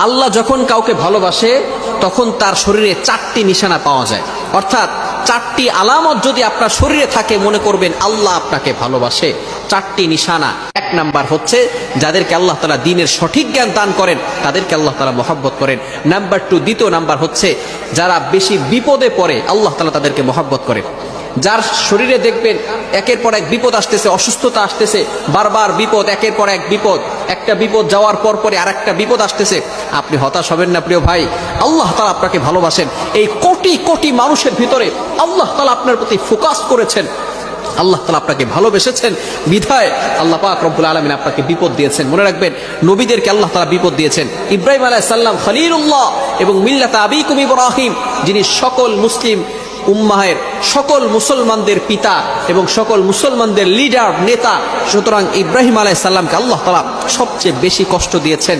আল্লাহ যখন কাউকে ভালোবাসে তখন তার শরীরে 4টি নিশানা পাওয়া যায়, অর্থাৎ 4টি আলামত যদি আপনার শরীরে থাকে মনে করবেন আল্লাহ আপনাকে ভালোবাসে। 4টি নিশানা। 1 নাম্বার হচ্ছে যাদেরকে আল্লাহ তাআলা দ্বীনের সঠিক জ্ঞান দান করেন তাদেরকে আল্লাহ তাআলা মহব্বত করেন। নাম্বার 2, দ্বিতীয় নাম্বার হচ্ছে যারা বেশি বিপদে পড়ে আল্লাহ তাআলা তাদেরকে মহব্বত করেন। যার শরীরে দেখবেন একের পর এক বিপদ আসতেছে, অসুস্থতা আসতেছে, বারবার বিপদ, একের পর এক বিপদ, একটা বিপদ যাওয়ার পর পরে আরেকটা বিপদ আসতেছে, আপনি হতাশ হবেন না প্রিয় ভাই। আল্লাহ তাআলা আপনাকে ভালোবাসেন। এই কোটি কোটি মানুষের ভিতরে আল্লাহ তাআলা আপনার প্রতি ফোকাস করেছেন, আল্লাহ তাআলা আপনাকে ভালোবেসেছেন বিধায় আল্লাহ পাক রব্বুল আলামিন আপনাকে বিপদ দিয়েছেন। মনে রাখবেন নবীদেরকে আল্লাহ তাআলা বিপদ দিয়েছেন। ইব্রাহিম আলাইহিস সালাম খলিলুল্লাহ এবং মিল্লাতা আবিকুম ইব্রাহিম, যিনি সকল মুসলিম উম্মাহের সকল মুসলমানদের পিতা এবং সকল মুসলমানদের লিডার, নেতা। সুতরাং ইব্রাহিম আলাইহিস সালামকে আল্লাহ তাআলা সবচেয়ে বেশি কষ্ট দিয়েছেন।